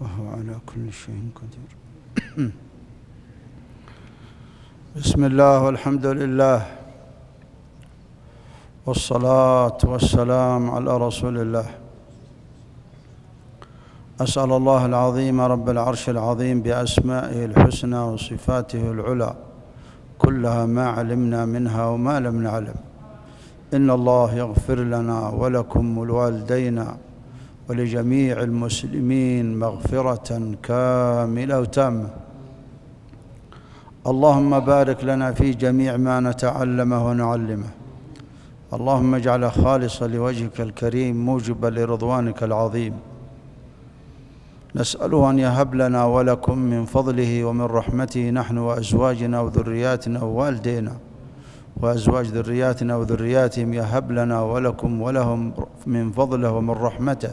وهو على كل شيء قدير. بسم الله والحمد لله والصلاة والسلام على رسول الله. أسأل الله العظيم رب العرش العظيم بأسمائه الحسنى وصفاته العلى كلها ما علمنا منها وما لم نعلم، إن الله يغفر لنا ولكم ولوالدينا ولجميع المسلمين مغفرة كاملة وتامة. اللهم بارك لنا في جميع ما نتعلمه ونعلمه، اللهم اجعله خالصا لوجهك الكريم موجبا لرضوانك العظيم. نسأله أن يهب لنا ولكم من فضله ومن رحمته نحن وأزواجنا وذرياتنا ووالدينا وأزواج ذرياتنا وذرياتهم، يهب لنا ولكم ولهم من فضله ومن رحمته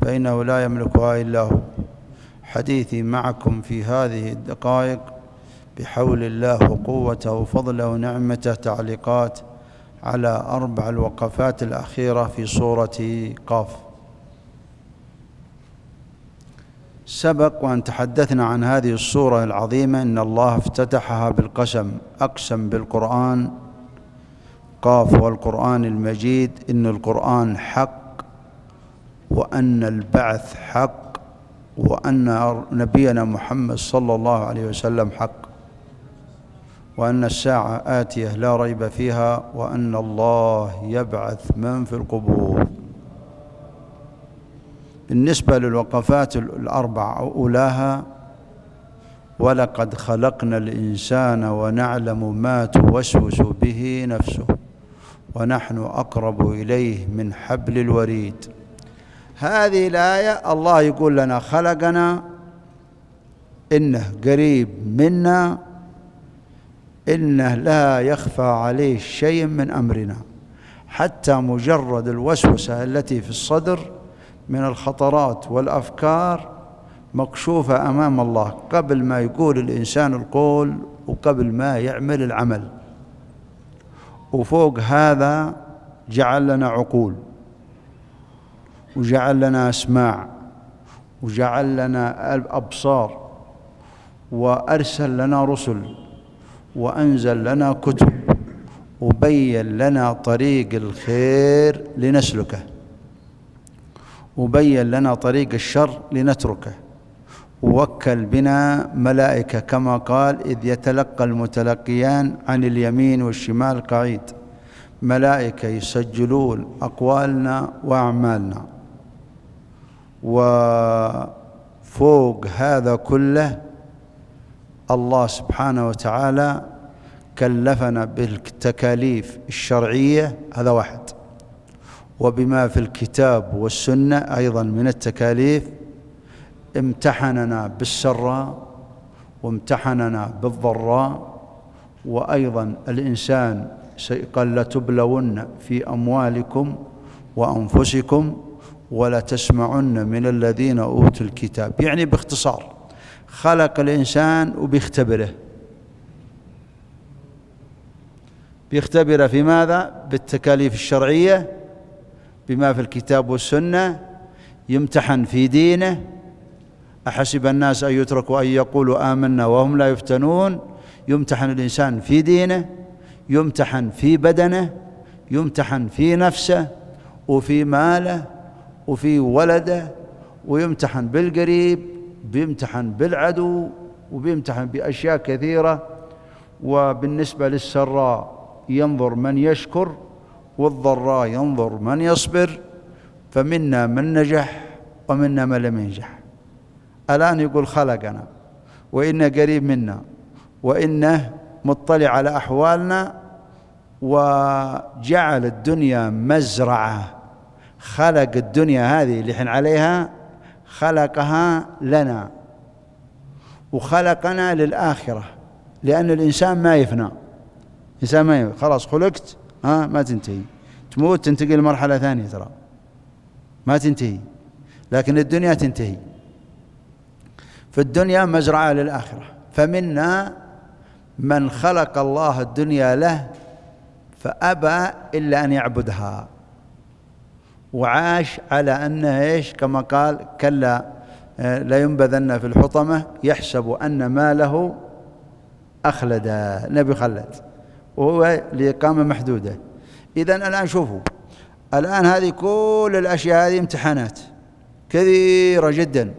فإنه لا يملكها إلا هو. حديثي معكم في هذه الدقائق بحول الله وقوته وفضله ونعمته تعليقات على 4 الوقفات الأخيرة في سورة قاف. سبق وأن تحدثنا عن هذه السورة العظيمة إن الله افتتحها بالقسم، أقسم بالقرآن قاف والقرآن المجيد إن القرآن حق، وأن البعث حق، وأن نبينا محمد صلى الله عليه وسلم حق، وأن الساعة آتية لا ريب فيها، وأن الله يبعث من في القبور. بالنسبة للوقفات 4 أولاها: ولقد خلقنا الإنسان ونعلم ما توسوس به نفسه ونحن أقرب إليه من حبل الوريد. هذه الآية الله يقول لنا خلقنا، إنه قريب منا، إنه لا يخفى عليه شيء من أمرنا، حتى مجرد الوسوسة التي في الصدر من الخطرات والأفكار مكشوفة أمام الله قبل ما يقول الإنسان القول وقبل ما يعمل العمل. وفوق هذا جعل لنا عقول، وجعل لنا أسماع، وجعل لنا أبصار، وأرسل لنا رسل، وأنزل لنا كتب، وبين لنا طريق الخير لنسلكه، وبين لنا طريق الشر لنتركه، ووكل بنا ملائكة كما قال: إذ يتلقى المتلقيان عن اليمين والشمال قعيد، ملائكة يسجلون أقوالنا وأعمالنا. وفوق هذا كله الله سبحانه وتعالى كلفنا بالتكاليف الشرعية، هذا واحد، وبما في الكتاب والسنة أيضا من التكاليف. امتحننا بالسراء وامتحننا بالضراء، وأيضا الإنسان قال: لتبلون في أموالكم وأنفسكم ولتسمعن من الذين أوتوا الكتاب. يعني باختصار خلق الإنسان وبيختبره. بيختبره في ماذا؟ بالتكاليف الشرعية بما في الكتاب والسنة، يمتحن في دينه. أحسب الناس أن يتركوا أن يقولوا آمنا وهم لا يفتنون. يمتحن الإنسان في دينه، يمتحن في بدنه، يمتحن في نفسه وفي ماله وفي ولده، ويمتحن بالقريب، بيمتحن بالعدو، وبيمتحن بأشياء كثيرة. وبالنسبة للسراء ينظر من يشكر، والضراء ينظر من يصبر، فمنا من نجح ومنا من لم ينجح. الآن يقول خلقنا، وإنه قريب منا، وإنه مطلع على أحوالنا، وجعل الدنيا مزرعة. خلق الدنيا هذه اللي احنا عليها، خلقها لنا، وخلقنا للآخرة، لأن الإنسان ما يفنى. الإنسان ما يفنى، خلاص خلقت ما تنتهي، تموت تنتقل لمرحلة ثانية، ترى ما تنتهي، لكن الدنيا تنتهي. فالدنيا مزرعة للآخرة. فمنا من خلق الله الدنيا له فأبى إلا أن يعبدها، وعاش على أنه إيش؟ كما قال: كلا لا ينبذن في الحطمة يحسب أن ماله أخلدا. نبي خلد وهو لإقامة محدودة. إذن الآن شوفوا، الآن هذه كل الأشياء هذه امتحانات كثيرة جدا.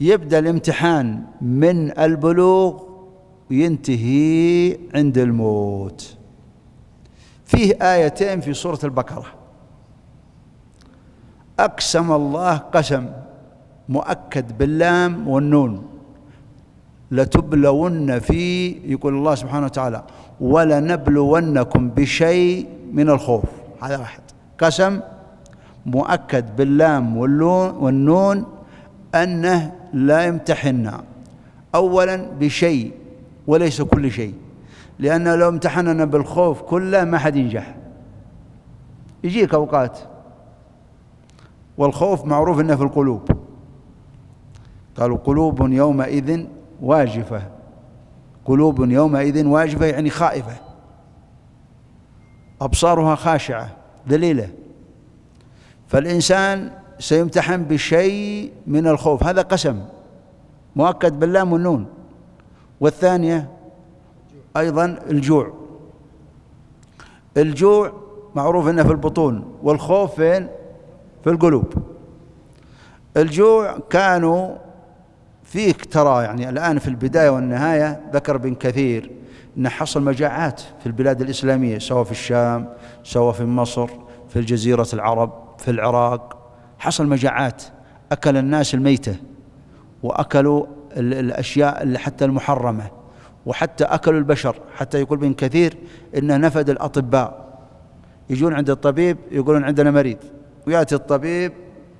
يبدأ الامتحان من البلوغ وينتهي عند الموت. فيه آيتين في سورة البقرة أقسم الله قسم مؤكد باللام والنون، لتبلون فيه، يقول الله سبحانه وتعالى ولنبلونكم بشيء من الخوف. هذا واحد قسم مؤكد باللام والنون أنه لا يمتحننا أولا بشيء وليس كل شيء، لأنه لو امتحننا بالخوف كله ما حد ينجح. يجيك أوقات، والخوف معروف أنه في القلوب، قالوا قلوب يومئذ واجفة، قلوب يومئذ واجفة يعني خائفة، أبصارها خاشعة ذليلة. فالإنسان سيمتحن بشيء من الخوف، هذا قسم مؤكد باللام والنون. والثانية أيضا الجوع. الجوع معروف أنه في البطون، والخوف فين؟ في القلوب. الجوع كانوا فيك ترى يعني الآن في البداية والنهاية ذكر ابن كثير أن حصل مجاعات في البلاد الإسلامية، سواء في الشام سواء في مصر في الجزيرة العرب في العراق، حصل مجاعات، أكل الناس الميتة وأكلوا الأشياء اللي حتى المحرمة، وحتى أكلوا البشر، حتى يقول ابن كثير إنه نفد الأطباء، يجون عند الطبيب يقولون عندنا مريض، ويأتي الطبيب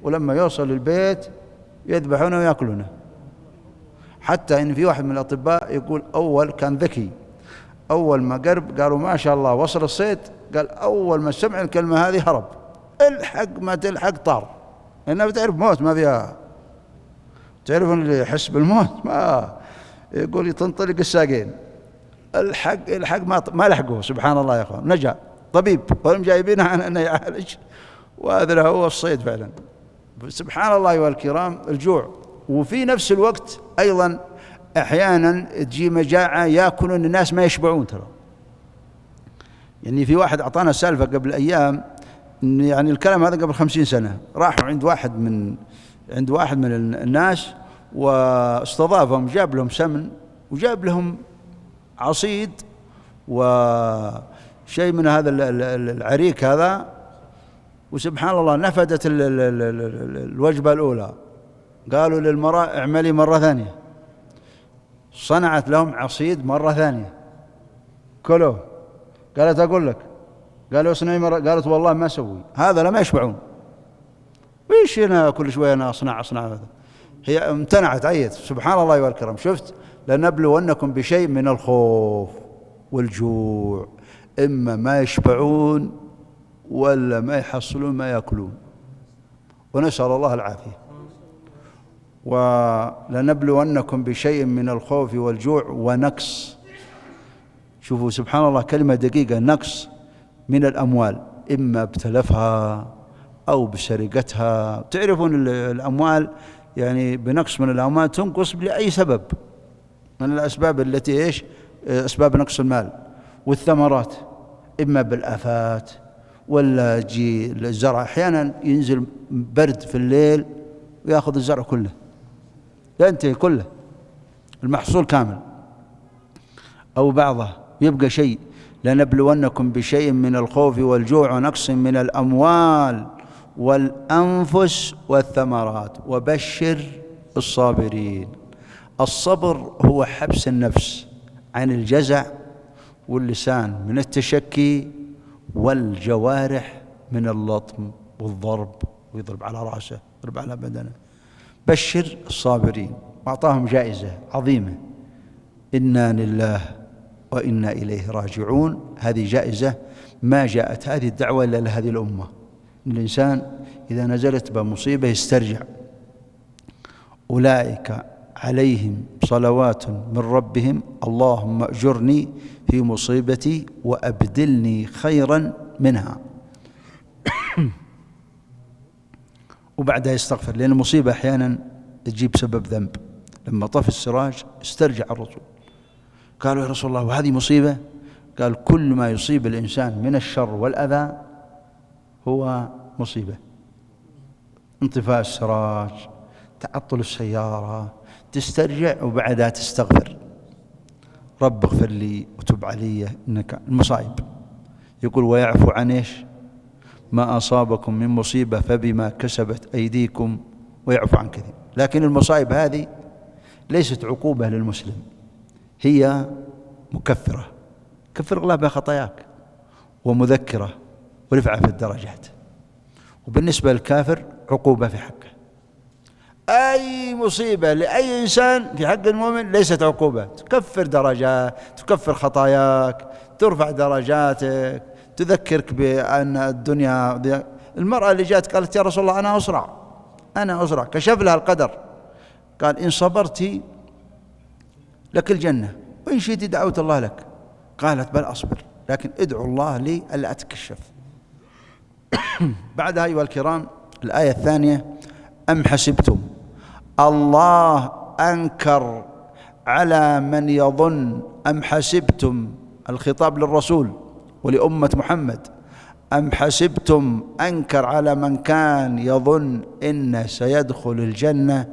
ولما يوصل البيت يذبحونه ويأكلونه. حتى إن في واحد من الأطباء يقول أول كان ذكي، أول ما قرب قالوا ما شاء الله وصل الصيد، قال أول ما سمع الكلمة هذه هرب، الحق ما تلحق طار، لأنها بتعرف موت ما فيها، تعرفون اللي يحس بالموت ما يقول تنطلق الساقين، الحق ما لحقوه. سبحان الله يا أخوان، نجا طبيب وهم جايبينه عن أنه يعالج، وهذا هو الصيد فعلا. سبحان الله أيها الكرام، الجوع. وفي نفس الوقت أيضا أحيانا تجي مجاعة يأكلون الناس ما يشبعون ترى. يعني في واحد أعطانا سالفة قبل أيام، يعني الكلام هذا قبل 50 سنة، راحوا عند واحد من الناس واستضافهم، جاب لهم سمن وجاب لهم عصيد وشيء من هذا العريك هذا، وسبحان الله نفدت الوجبة الأولى. قالوا للمرأة اعملي مرة ثانية، صنعت لهم عصيد مرة ثانية، كلوا. قالت أقول لك، قالوا اصنعي مرة، قالت والله ما أسوي هذا، لما يشبعون، ويش أنا كل شوية أنا أصنع هذا. هي امتنعت عيت. سبحان الله أيها الكرام، شفت لنبلونكم بشيء من الخوف والجوع، إما ما يشبعون ولا ما يحصلون ما يأكلون، ونسأل الله العافية. ولنبلونكم بشيء من الخوف والجوع ونقص، شوفوا سبحان الله كلمة دقيقة، نقص من الأموال، إما بتلفها أو بسرقتها. تعرفون الأموال يعني بنقص من الأموال تنقص لأي سبب من الأسباب التي أسباب نقص المال. والثمرات إما بالآفات ولا جي الزرع، أحيانا ينزل برد في الليل ويأخذ الزرع كله، ينتهي كله المحصول كامل أو بعضه، يبقى شيء. لنبلونكم بشيء من الخوف والجوع ونقص من الأموال والأنفس والثمرات وبشر الصابرين. الصبر هو حبس النفس عن الجزع، واللسان من التشكي، والجوارح من اللطم والضرب، ويضرب على رأسه يضرب على بدنه. بشر الصابرين، وأعطاهم جائزة عظيمة، إنا لله وإنا إليه راجعون. هذه جائزة ما جاءت هذه الدعوة إلا لهذه الأمة. الإنسان إذا نزلت بمصيبة يسترجع، أولئك عليهم صلوات من ربهم اللهم أجرني في مصيبتي وأبدلني خيرا منها. وبعدها يستغفر، لأن المصيبة أحيانا تجيب سبب ذنب. لما طفى السراج استرجع الرسول، قالوا يا رسول الله وهذه مصيبة؟ قال كل ما يصيب الإنسان من الشر والأذى هو مصيبة. انطفاء السراج، تعطل السيارة، تسترجع وبعدها تستغفر، رب اغفر لي وتب علي إنك المصائب. يقول ويعفو عن إيش؟ ما أصابكم من مصيبة فبما كسبت أيديكم ويعفو عن كثير. لكن المصائب هذه ليست عقوبة للمسلم، هي مكفرة، كفر الله بها خطاياك، ومذكرة ورفعة في الدرجات. وبالنسبة للكافر عقوبة في حقه. أي مصيبة لأي إنسان في حق المؤمن ليست عقوبة، تكفر درجات، تكفر خطاياك، ترفع درجاتك، تذكرك بأن الدنيا. المرأة اللي جاءت قالت يا رسول الله أنا أسرع، كشف لها القدر، قال إن صبرتي لك الجنة وإن شئت دعوت الله لك. قالت بل أصبر، لكن ادعو الله لي ألا أتكشف. بعدها أيها الكرام الآية الثانية أم حسبتم، الله أنكر على من يظن، أم حسبتم الخطاب للرسول ولأمة محمد، أم حسبتم أنكر على من كان يظن إن سيدخل الجنة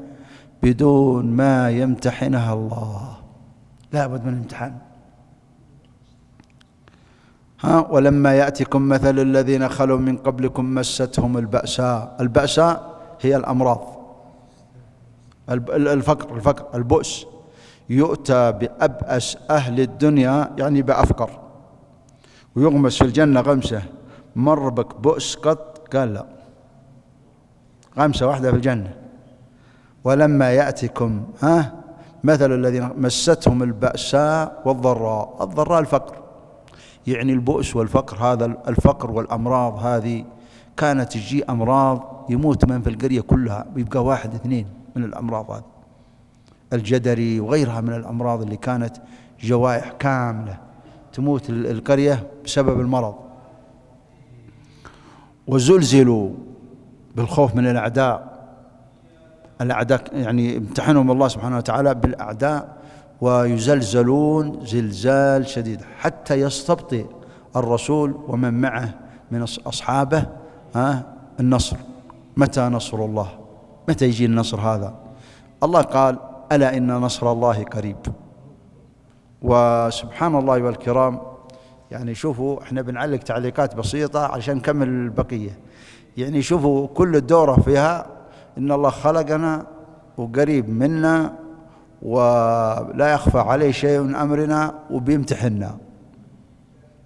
بدون ما يمتحنها الله. لا بد من امتحان. ولما يأتكم مثل الذين خلوا من قبلكم مستهم البأساء. البأساء هي الأمراض، الفقر، البؤس. يؤتى بأبأس أهل الدنيا يعني بأفقر، ويغمس في الجنة غمسة. مر بك بؤس قط؟ قال لا، غمسة واحدة في الجنة. ولما يأتكم مثل الذين مستهم البأساء والضراء. الضراء الفقر، يعني البؤس والفقر. هذا الفقر والأمراض هذه كانت تجي أمراض يموت من في القرية كلها، بيبقى واحد اثنين من الأمراض هذه، الجدري وغيرها من الأمراض اللي كانت جوائح كاملة تموت القرية بسبب المرض. وزلزلوا بالخوف من الأعداء يعني امتحنهم الله سبحانه وتعالى بالأعداء، ويزلزلون زلزال شديد حتى يستبطئ الرسول ومن معه من أصحابه النصر. متى نصر الله؟ متى يجي النصر هذا؟ الله قال ألا إن نصر الله قريب. وسبحان الله والكرام، يعني شوفوا احنا بنعلق تعليقات بسيطة عشان نكمل البقية. يعني شوفوا كل الدورة فيها إن الله خلقنا وقريب منا ولا يخفى عليه شيء من أمرنا، وبيمتحننا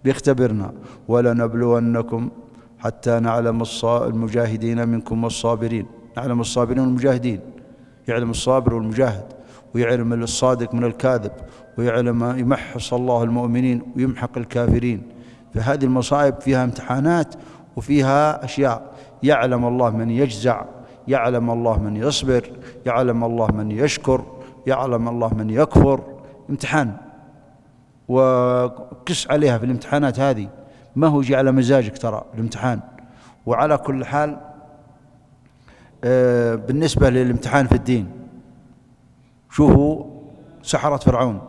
بيختبرنا. ولنبلونكم حتى نعلم المجاهدين منكم والصابرين. نعلم الصابرين والمجاهدين، يعلم الصابر والمجاهد، ويعلم الصادق من الكاذب، ويعلم يمحص الله المؤمنين ويمحق الكافرين. فهذه المصائب فيها امتحانات وفيها أشياء. يعلم الله من يجزع، يعلم الله من يصبر، يعلم الله من يشكر، يعلم الله من يكفر. امتحان، وقس عليها في الامتحانات هذه، ما هو يجي على مزاجك ترى الامتحان. وعلى كل حال بالنسبة للامتحان في الدين، شوفوا سحرة فرعون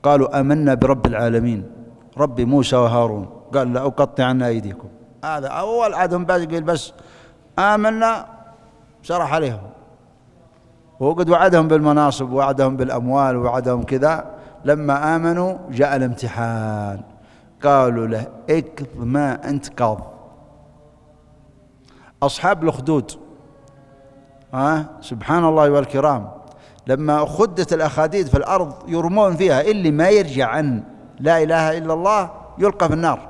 قالوا آمنا برب العالمين رب موسى وهارون، قال لا أقطعن أيديكم. هذا أول عادهم باقي بس آمنا، شرح عليهم. وقد وعدهم بالمناصب ووعدهم بالأموال ووعدهم كذا. لما آمنوا جاء الامتحان، قالوا له اكف ما أنت قاض. أصحاب الأخدود سبحان الله والكرام، لما خدت الأخاديد في الأرض يرمون فيها، اللي ما يرجع عن لا إله إلا الله يلقى في النار.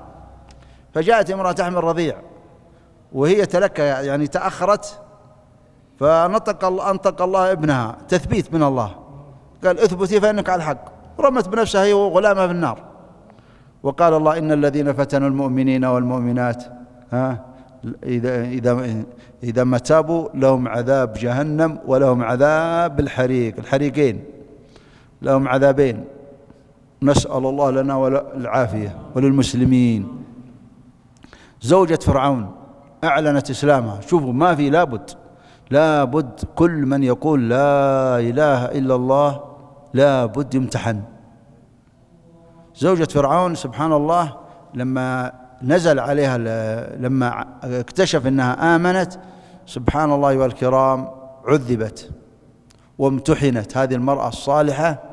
فجاءت امرأة تحمل رضيع وهي تلكى، يعني تأخرت، فأنطق الله ابنها تثبيت من الله، قال اثبتي فإنك على الحق. رمت بنفسها هي وغلامها في النار. وقال الله إن الذين فتنوا المؤمنين والمؤمنات إذا ما تابوا لهم عذاب جهنم ولهم عذاب الحريق، الحريقين لهم عذابين. نسأل الله لنا العافية وللمسلمين. زوجة فرعون أعلنت إسلامها. شوفوا ما في لابد لا بد كل من يقول لا إله إلا الله لا بد يمتحن. زوجة فرعون سبحان الله لما نزل عليها لما اكتشف أنها آمنت سبحان الله أيها الكرام عذبت وامتحنت هذه المرأة الصالحة.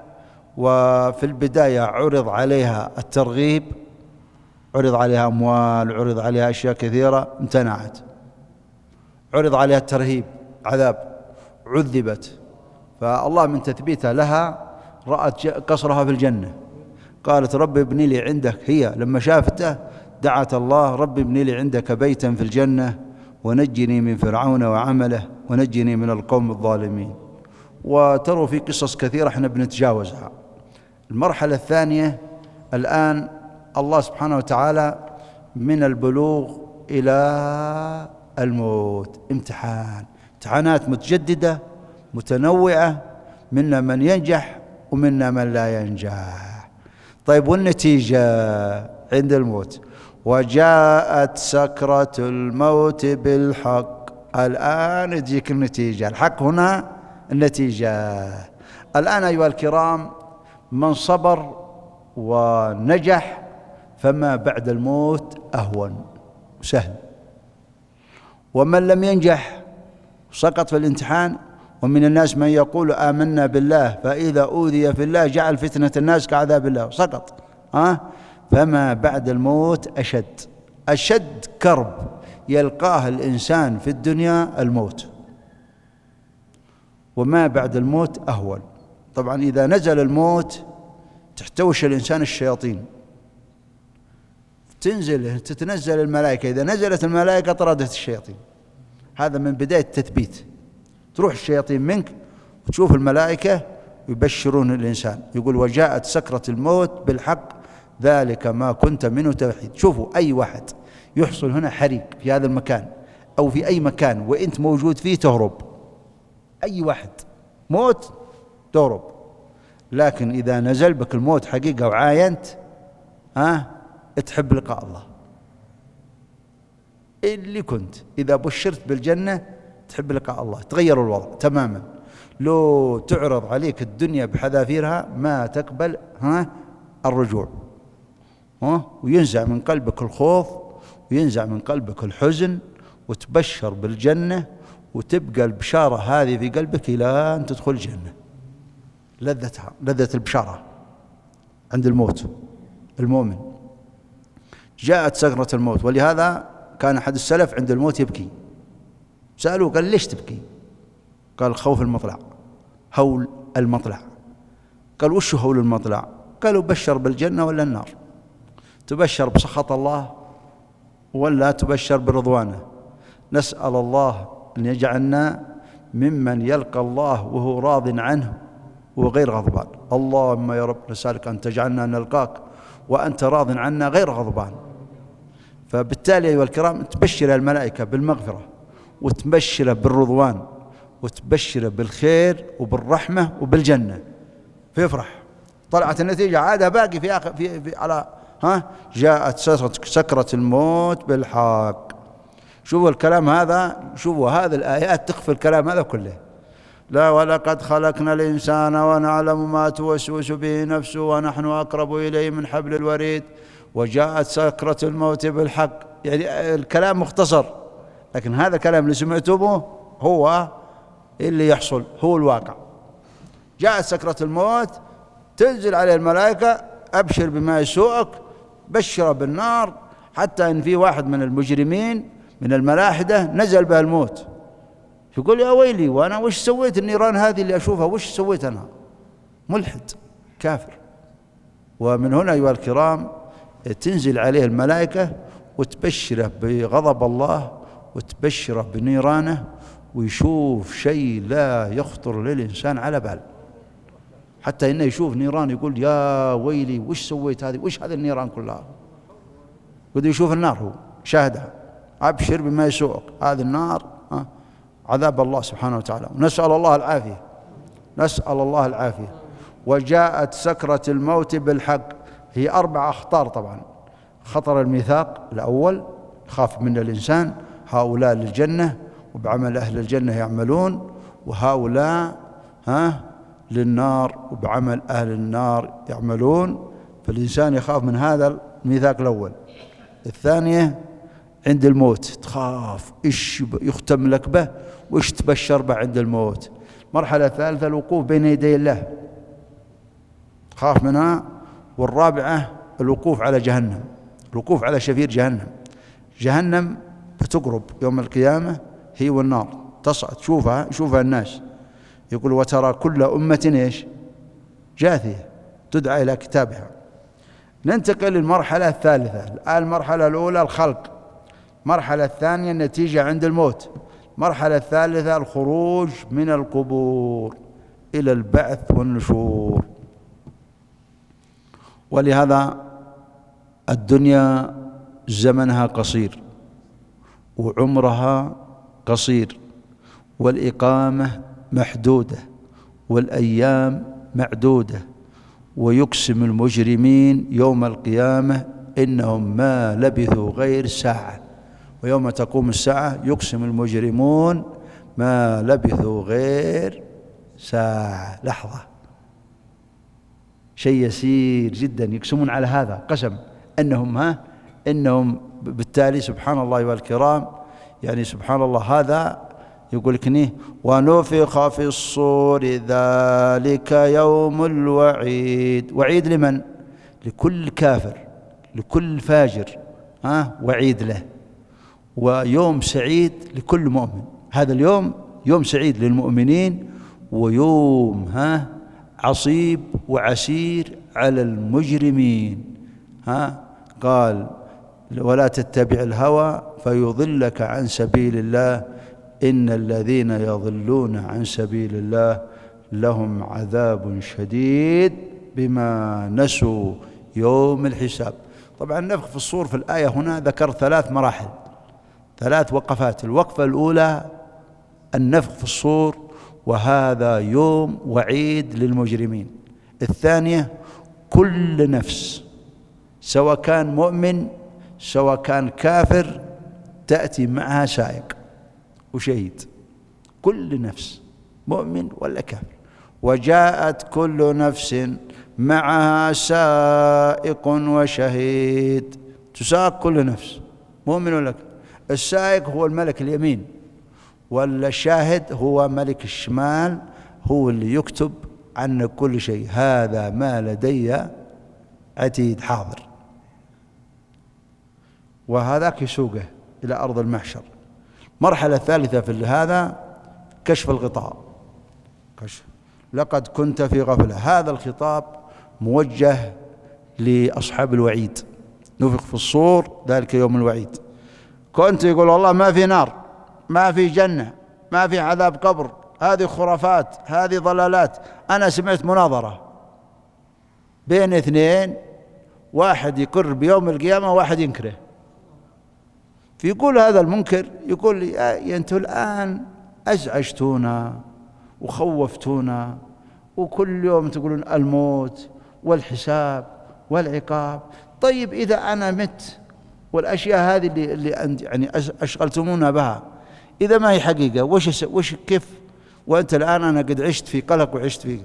وفي البداية عرض عليها الترغيب، عرض عليها أموال، عرض عليها أشياء كثيرة، امتنعت. عرض عليها الترهيب عذاب، عذبت. فالله من تثبيته لها رأت قصرها في الجنة، قالت رب ابني لي عندك. هي لما شافته دعت الله رب ابني لي عندك بيتا في الجنة ونجني من فرعون وعمله ونجني من القوم الظالمين. وتروا في قصص كثيرة احنا بنتجاوزها. المرحلة الثانية الآن الله سبحانه وتعالى من البلوغ إلى الموت امتحانات متجددة متنوعة، منا من ينجح ومنا من لا ينجح. طيب والنتيجة عند الموت؟ وجاءت سكرة الموت بالحق. الآن تجيك النتيجة، الحق هنا النتيجة. الآن أيها الكرام من صبر ونجح فما بعد الموت أهون سهل، ومن لم ينجح سقط في الامتحان. ومن الناس من يقول آمنا بالله فإذا أوذي في الله جعل فتنة الناس كعذاب الله، سقط. فما بعد الموت أشد كرب يلقاه الإنسان في الدنيا الموت، وما بعد الموت أهون. طبعا إذا نزل الموت تحتوش الإنسان الشياطين، تتنزل الملائكة. إذا نزلت الملائكة طردت الشياطين. هذا من بداية التثبيت. تروح الشياطين منك وتشوف الملائكة يبشرون الإنسان، يقول وجاءت سكرة الموت بالحق ذلك ما كنت منه تحيد. شوفوا أي واحد يحصل هنا حريق في هذا المكان أو في أي مكان وإنت موجود فيه تهرب، أي واحد موت تهرب. لكن إذا نزل بك الموت حقيقة وعاينت تحب لقاء الله اللي كنت. إذا بشرت بالجنة تحب لقاء الله، تغير الوضع تماما. لو تعرض عليك الدنيا بحذافيرها ما تقبل الرجوع، وينزع من قلبك الخوف وينزع من قلبك الحزن وتبشر بالجنة، وتبقى البشارة هذه في قلبك إلى أن تدخل الجنة. لذتها لذة البشارة عند الموت المؤمن. جاءت سكرة الموت، ولهذا كان أحد السلف عند الموت يبكي. سألوه قال ليش تبكي؟ قال خوف المطلع، هول المطلع. قال وش هول المطلع؟ قالوا بشر بالجنة ولا النار، تبشر بسخط الله ولا تبشر برضوانه. نسأل الله أن يجعلنا ممن يلقى الله وهو راض عنه وغير غضبان. اللهم يا رب نسألك أن تجعلنا نلقاك وأنت راض عنا غير غضبان. فبالتالي أيها الكرام تبشر الملائكة بالمغفرة وتبشر بالرضوان وتبشر بالخير وبالرحمة وبالجنة، فيفرح. طلعت النتيجة عادة باقي في آخر في على جاءت سكرة الموت بالحق. شوفوا الكلام هذا، شوفوا هذه الآيات تخفي الكلام هذا كله. لا ولقد خلقنا الإنسان ونعلم ما توسوس به نفسه ونحن أقرب إليه من حبل الوريد وجاءت سكرة الموت بالحق. يعني الكلام مختصر، لكن هذا الكلام اللي سمعتموه هو اللي يحصل، هو الواقع. جاءت سكرة الموت تنزل عليه الملائكة أبشر بما يسوءك، بشر بالنار. حتى إن في واحد من المجرمين من الملاحدة نزل به الموت، يقول يا ويلي وأنا وش سويت؟ النيران هذه اللي أشوفها وش سويت أنا؟ ملحد كافر. ومن هنا أيها الكرام تنزل عليه الملائكة وتبشره بغضب الله وتبشره بنيرانه، ويشوف شيء لا يخطر للإنسان على بال. حتى إنه يشوف نيران يقول يا ويلي وش سويت هذه؟ وش هذه النيران كلها؟ بده يشوف النار، هو شاهدها. أبشر بما يسوءك، هذه النار عذاب الله سبحانه وتعالى. ونسأل الله العافية، نسأل الله العافية. وجاءت سكرة الموت بالحق. هي 4 أخطار طبعا. خطر الميثاق الأول، خاف من الإنسان، هؤلاء للجنة، وبعمل أهل الجنة يعملون، وهؤلاء للنار وبعمل أهل النار يعملون. فالإنسان يخاف من هذا الميثاق الأول. الثانية عند الموت تخاف إيش يختم لك به وإيش تبشر به عند الموت. المرحلة الثالثة الوقوف بين يدي الله، خاف منها. والرابعة الوقوف على جهنم، الوقوف على شفير جهنم. جهنم بتقرب يوم القيامة هي والنار تصعد، شوفها الناس، يقول وترى كل أمة إيش جاثية تدعى إلى كتابها. ننتقل للمرحلة الثالثة. الآن المرحلة الأولى الخلق، المرحلة الثانية النتيجة عند الموت، المرحلة الثالثة الخروج من القبور إلى البعث والنشور. ولهذا الدنيا زمنها قصير وعمرها قصير، والإقامة محدودة والأيام معدودة. ويقسم المجرمين يوم القيامة إنهم ما لبثوا غير ساعة، ويوم تقوم الساعة يقسم المجرمون ما لبثوا غير ساعة، لحظة، شيء يسير جدا. يقسمون على هذا قسم إنهم بالتالي سبحان الله والكرام، يعني سبحان الله. هذا يقول لك ونفخ في الصور ذلك يوم الوعيد. وعيد لمن؟ لكل كافر، لكل فاجر، وعيد له. ويوم سعيد لكل مؤمن. هذا اليوم يوم سعيد للمؤمنين، ويوم عصيب وعسير على المجرمين. قال ولا تتبع الهوى فيضلك عن سبيل الله إن الذين يضلون عن سبيل الله لهم عذاب شديد بما نسوا يوم الحساب. طبعا النفخ في الصور في الآية هنا ذكر 3 مراحل، 3 وقفات. الوقفة الأولى النفخ في الصور، وهذا يوم وعيد للمجرمين. الثانية كل نفس سواء كان مؤمن سواء كان كافر تأتي معها سائق وشهيد، كل نفس مؤمن ولا كافر. وجاءت كل نفس معها سائق وشهيد، تساق كل نفس مؤمن ولا كافر. السائق هو الملك اليمين، والشاهد هو ملك الشمال، هو اللي يكتب عن كل شيء. هذا ما لدي عتيد حاضر، وهذاك يسوقه إلى أرض المحشر. مرحلة ثالثة في هذا كشف الغطاء، لقد كنت في غفلة. هذا الخطاب موجه لأصحاب الوعيد. نفخ في الصور ذلك يوم الوعيد. كنت يقول والله ما في نار، ما في جنة، ما في عذاب قبر، هذه خرافات، هذه ضلالات. أنا سمعت مناظرة بين 2، واحد يقر بيوم القيامة وواحد ينكره. فيقول هذا المنكر يقول لي أنتم الآن أزعجتونا وخوفتونا، وكل يوم تقولون الموت والحساب والعقاب. طيب إذا أنا مت والأشياء هذه اللي يعني أشغلتمونا بها إذا ما هي حقيقة، وش كيف وأنت الآن أنا قد عشت في قلق وعشت في.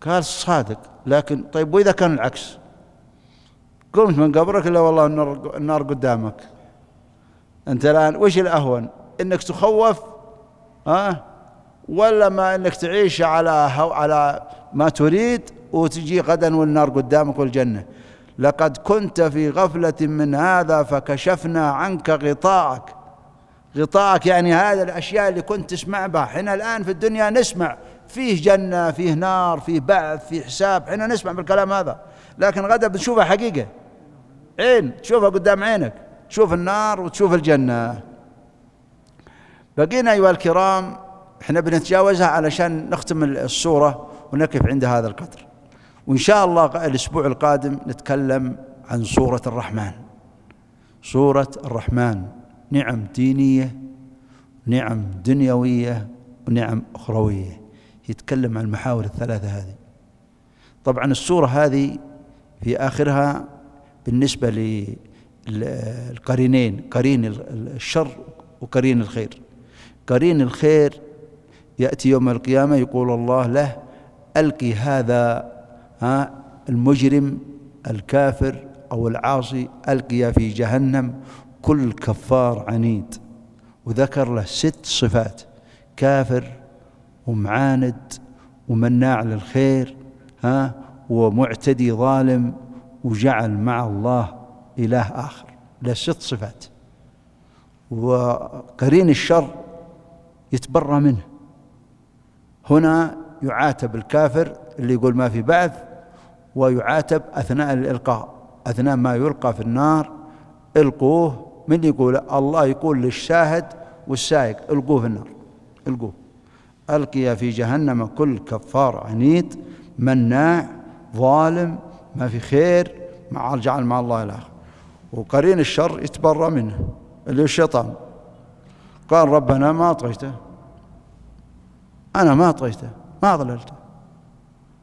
قال صادق، لكن طيب وإذا كان العكس؟ قمت من قبرك إلا والله النار قدامك. أنت الآن وش الأهون، إنك تخوف ولا ما إنك تعيش على ما تريد وتجي غدا والنار قدامك والجنة؟ لقد كنت في غفلة من هذا فكشفنا عنك غطاءك يعني هذا الأشياء اللي كنت تسمع بها. حنا الآن في الدنيا نسمع فيه جنة، فيه نار، فيه بعث، فيه حساب، حنا نسمع بالكلام هذا، لكن غدا بتشوفها حقيقة، عين تشوفها قدام عينك، تشوف النار وتشوف الجنة. بقينا أيها الكرام احنا بنتجاوزها علشان نختم السورة ونقف عند هذا القدر، وإن شاء الله الأسبوع القادم نتكلم عن سورة الرحمن. سورة الرحمن نعم دينية، نعم دنيوية، ونعم أخروية. يتكلم عن المحاور الثلاثة هذه. طبعا السورة هذه في آخرها بالنسبة للقرينين، قرين الشر وقرين الخير، قرين الخير يأتي يوم القيامة يقول الله له ألقي هذا المجرم الكافر أو العاصي، ألقي في جهنم كل كفار عنيد، وذكر له 6 صفات: كافر ومعاند ومناع للخير ومعتدي ظالم وجعل مع الله إله آخر. له 6 صفات. وقرين الشر يتبرى منه. هنا يعاتب الكافر اللي يقول ما في بعث، ويعاتب أثناء الإلقاء، أثناء ما يلقى في النار القوه. من يقول؟ الله يقول للشاهد والسائق القوه في النار، القوه. ألقي في جهنم كل كفار عنيد مناع ظالم ما في خير جعل مع الله الآخر. وقرين الشر يتبرى منه اللي هو الشيطان. قال ربنا ما أطغيته، أنا ما أطغيته ما ضللته،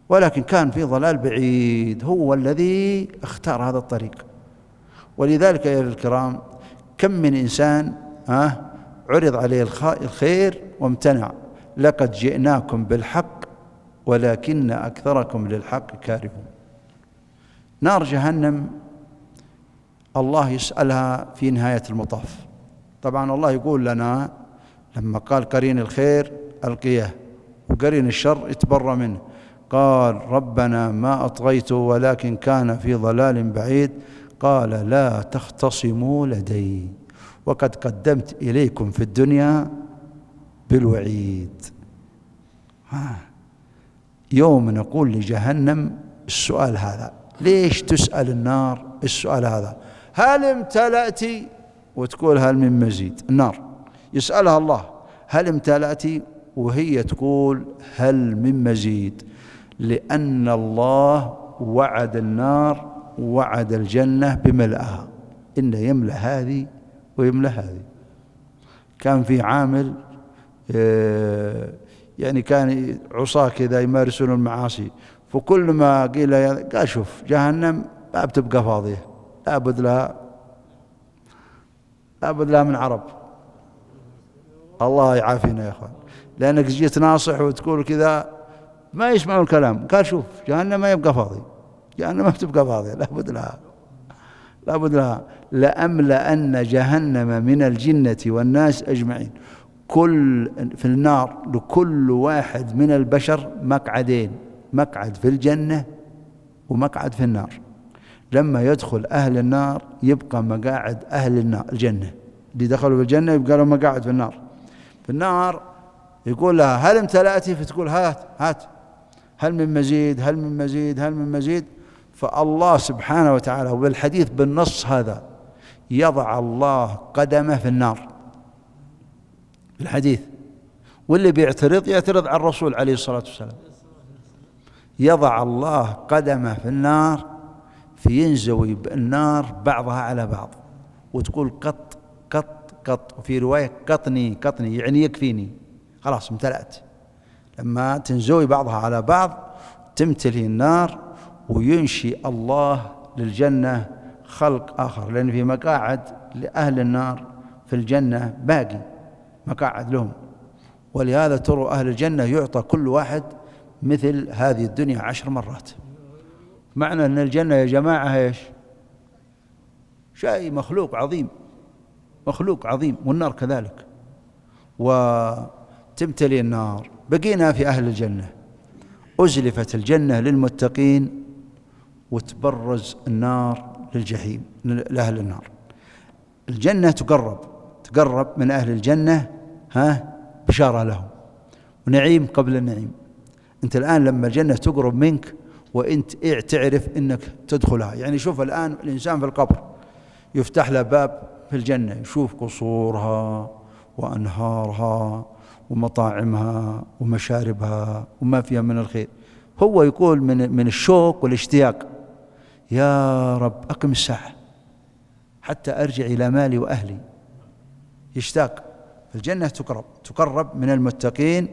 ولكن كان في ضلال بعيد، هو الذي اختار هذا الطريق. ولذلك يا الكرام كم من إنسان عرض عليه الخير وامتنع. لقد جئناكم بالحق ولكن أكثركم للحق كارهون. نار جهنم الله يسألها في نهاية المطاف. طبعا الله يقول لنا لما قال قرين الخير ألقيه وقرين الشر اتبرى منه، قال ربنا ما أطغيته ولكن كان في ضلال بعيد، قال لا تختصموا لدي وقد قدمت إليكم في الدنيا بالوعيد. يوم نقول لجهنم السؤال هذا. ليش تسأل النار السؤال هذا؟ هل امتلأت؟ وتقول هل من مزيد. النار يسألها الله هل امتلأت؟ وهي تقول هل من مزيد، لأن الله وعد النار وعد الجنة بملئها، إنه يملأ هذه ويملأ هذه. كان في عامل يعني كان عصاة كذا يمارسون المعاصي، فكل ما قال شوف جهنم ما بتبقى فاضية، لابد لها من عرب. الله يعافينا يا اخوان، لانك جيت ناصح وتقول كذا ما يسمعوا الكلام. قال شوف جهنم ما يبقى فاضي، جهنم ما بتبقى فاضية، لابد لها لأملأن جهنم من الجنة والناس أجمعين. في النار لكل واحد من البشر مقعدين، مقعد في الجنة ومقعد في النار. لما يدخل أهل النار يبقى مقاعد أهل النار الجنة، اللي دخلوا في الجنة يبقى لهم مقاعد في النار. في النار يقول لها هل امتلأتي؟ فتقول هات هل من مزيد، هل من مزيد، هل من مزيد. فالله سبحانه وتعالى وبالحديث بالنص هذا يضع الله قدمه في النار بالحديث، واللي يعترض على الرسول عليه الصلاة والسلام. يضع الله قدمه في النار فينزوي النار بعضها على بعض، وتقول قط قط قط، وفي رواية قطني قطني، يعني يكفيني خلاص امتلأت. لما تنزوي بعضها على بعض تمتلي النار، وينشي الله للجنة خلق آخر، لأن في مقاعد لأهل النار في الجنة باقي مقاعد لهم. ولهذا ترى أهل الجنة يعطى كل واحد مثل هذه الدنيا 10 مرات. معنى أن الجنة يا جماعة ايش؟ شيء مخلوق عظيم، مخلوق عظيم، والنار كذلك. وتمتلي النار. بقينا في أهل الجنة. أزلفت الجنة للمتقين وتبرز النار للجحيم لأهل النار. الجنة تقرب من أهل الجنة، بشارة لهم ونعيم قبل النعيم. أنت الآن لما الجنة تقرب منك وأنت تعرف أنك تدخلها. يعني شوف الآن الإنسان في القبر يفتح له باب في الجنة، يشوف قصورها وأنهارها ومطاعمها ومشاربها وما فيها من الخير. هو يقول من الشوق والاشتياق يا رب أقم الساعة حتى أرجع إلى مالي وأهلي. يشتاق. الجنة تقرب من المتقين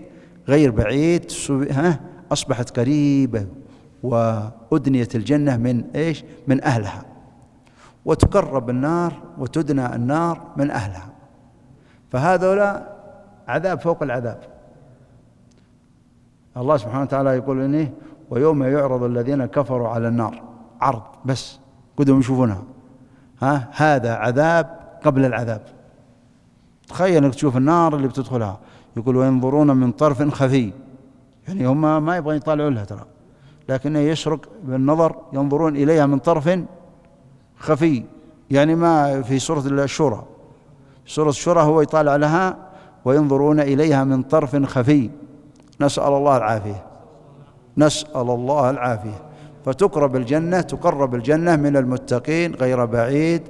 غير بعيد، أصبحت قريبة، وأدنيت الجنة من إيش؟ من أهلها. وتقرب النار وتدنى النار من أهلها. فهذولا عذاب فوق العذاب. الله سبحانه وتعالى يقول إنه ويوم يعرض الذين كفروا على النار، عرض بس قدهم يشوفونها، هذا عذاب قبل العذاب. تخيل انك تشوف النار اللي بتدخلها، يقول وينظرون من طرف خفي، يعني هم ما يبغون يطالعوا لها ترى، لكنه يشرق بالنظر، ينظرون إليها من طرف خفي، يعني ما في سورة الشورى، سورة الشورى هو يطالع لها وينظرون إليها من طرف خفي. نسأل الله العافية، نسأل الله العافية. فتقرب الجنة من المتقين غير بعيد،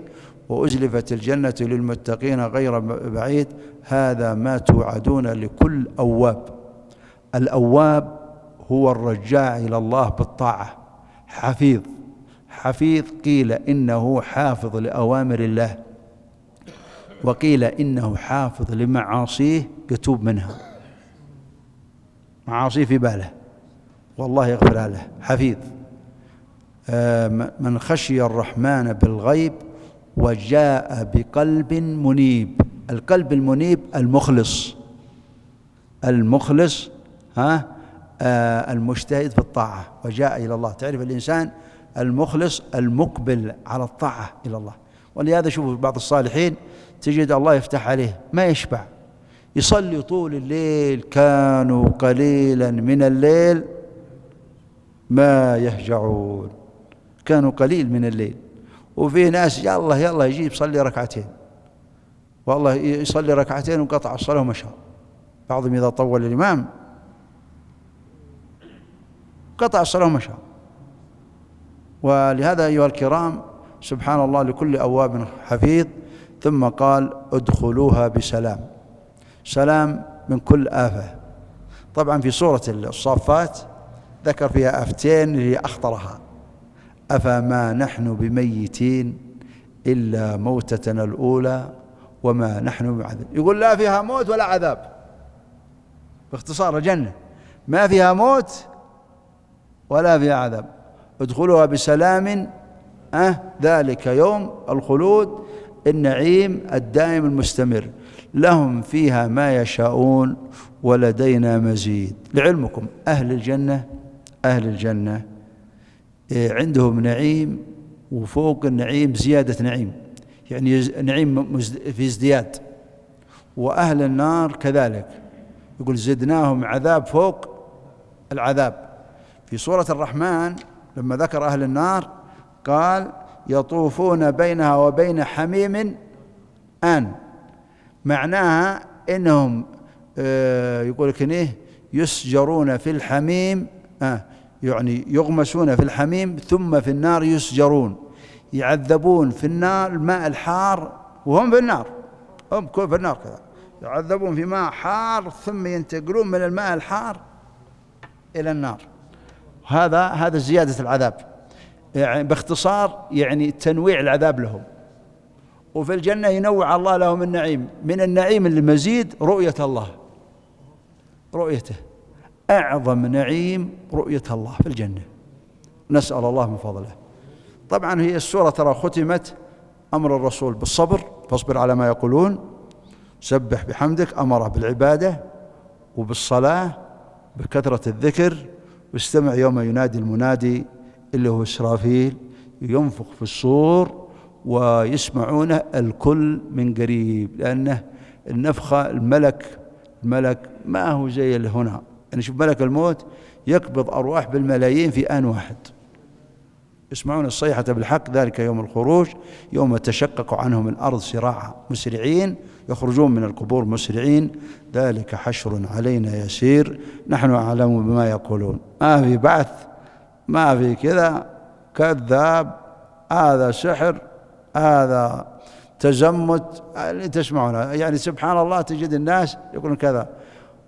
وأزلفت الجنة للمتقين غير بعيد. هذا ما توعدون لكل أواب. الأواب هو الرجاع إلى الله بالطاعة، حفيظ قيل إنه حافظ لأوامر الله، وقيل إنه حافظ لمعاصيه يتوب منها، معاصيه في باله والله يغفرها له. حفيظ من خشي الرحمن بالغيب وجاء بقلب منيب. القلب المنيب المخلص المجتهد في الطاعة وجاء إلى الله. تعرف الإنسان المخلص المقبل على الطاعة إلى الله. ولهذا شوفوا بعض الصالحين تجد الله يفتح عليه ما يشبع، يصلي طول الليل، كانوا قليلا من الليل ما يهجعون، كانوا قليل من الليل. وفي ناس يلا يجيب يصلي ركعتين، والله يصلي ركعتين وقطع الصلاة ومشى. بعضهم إذا طول الإمام قطع الصلاة ومشى. ولهذا أيها الكرام سبحان الله لكل أواب حفيظ. ثم قال ادخلوها بسلام، سلام من كل آفة. طبعا في سورة الصافات ذكر فيها آفتين هي أخطرها: أفما نحن بميتين إلا موتتنا الأولى وما نحن بعذاب. يقول لا فيها موت ولا عذاب، باختصار الجنة ما فيها موت ولا فيها عذاب. ادخلوها بسلام ذلك يوم الخلود، النعيم الدائم المستمر، لهم فيها ما يشاءون ولدينا مزيد. لعلمكم أهل الجنة عندهم نعيم، وفوق النعيم زيادة نعيم، يعني نعيم في ازدياد. وأهل النار كذلك، يقول زدناهم عذاب فوق العذاب. في سورة الرحمن لما ذكر أهل النار قال يطوفون بينها وبين حميم آن، معناها إنهم يقول لك يسجرون في الحميم، يعني يغمسون في الحميم ثم في النار يسجرون، يعذبون في النار الماء الحار وهم في النار، هم في النار كذا يعذبون في ماء حار ثم ينتقلون من الماء الحار إلى النار. هذا زيادة العذاب، يعني باختصار يعني تنويع العذاب لهم. وفي الجنة ينوع الله لهم النعيم، من النعيم المزيد رؤية الله، رؤيته أعظم نعيم رؤية الله في الجنة، نسأل الله من فضله. طبعا هي السورة ترى ختمت أمر الرسول بالصبر، فاصبر على ما يقولون، سبح بحمدك، أمره بالعبادة وبالصلاة بكثرة الذكر، واستمع يوم ينادي المنادي اللي هو إسرافيل، ينفخ في الصور ويسمعونه الكل من قريب، لأنه النفخة الملك ما هو زي اللي هنا. يعني شوف ملك الموت يقبض أرواح بالملايين في آن واحد، يسمعون الصيحة بالحق، ذلك يوم الخروج، يوم تشقق عنهم الأرض سراعا مسرعين، يخرجون من القبور مسرعين، ذلك حشر علينا يسير، نحن أعلم بما يقولون. ما في بعث، ما في كذا، كذاب، هذا سحر، هذا تزمت اللي تسمعونه. يعني سبحان الله تجد الناس يقولون كذا.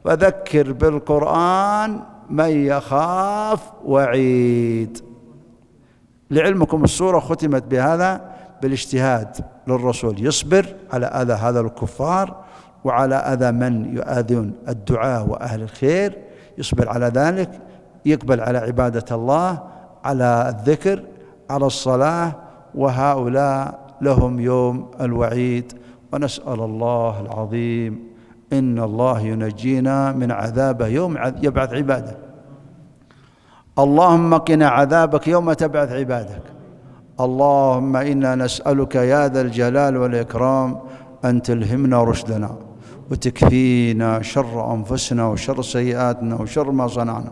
فذكر بالقرآن من يخاف وعيد. لعلمكم السورة ختمت بهذا، بالاجتهاد للرسول يصبر على أذى هذا الكفار وعلى أذى من يؤذون الدعاء وأهل الخير، يصبر على ذلك، يقبل على عبادة الله، على الذكر، على الصلاة، وهؤلاء لهم يوم الوعيد. ونسأل الله العظيم إن الله ينجينا من عذابه يوم يبعث عباده. اللهم قنا عذابك يوم تبعث عبادك. اللهم إنا نسألك يا ذا الجلال والإكرام أن تلهمنا رشدنا وتكفينا شر أنفسنا وشر سيئاتنا وشر ما صنعنا.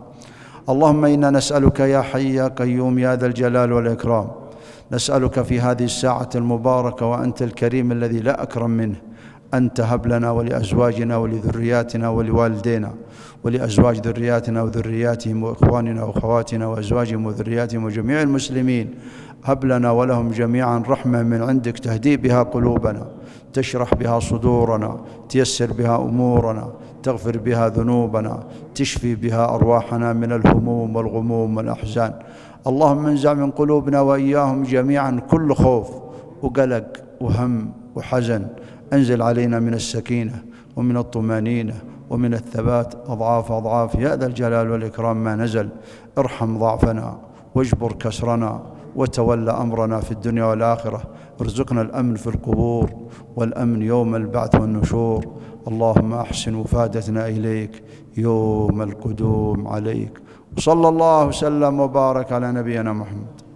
اللهم إنا نسألك يا حي يا قيوم يا ذا الجلال والإكرام، نسألك في هذه الساعة المباركة وأنت الكريم الذي لا أكرم منه أن تهب لنا ولأزواجنا ولذرياتنا ولوالدينا ولأزواج ذرياتنا وذرياتهم وإخواننا وأخواتنا وأزواجهم وذرياتهم وجميع المسلمين، هب لنا ولهم جميعا رحمة من عندك تهدي بها قلوبنا، تشرح بها صدورنا، تيسر بها أمورنا، تغفر بها ذنوبنا، تشفي بها أرواحنا من الهموم والغموم والأحزان. اللهم انزع من قلوبنا وإياهم جميعا كل خوف وقلق وهم وحزن، انزل علينا من السكينة ومن الطمأنينة ومن الثبات أضعاف أضعاف يا ذا الجلال والإكرام ما نزل. ارحم ضعفنا واجبر كسرنا وتول أمرنا في الدنيا والآخرة. ارزقنا الأمن في القبور والأمن يوم البعث والنشور. اللهم أحسن وفادتنا إليك يوم القدوم عليك. وصلى الله وسلم وبارك على نبينا محمد.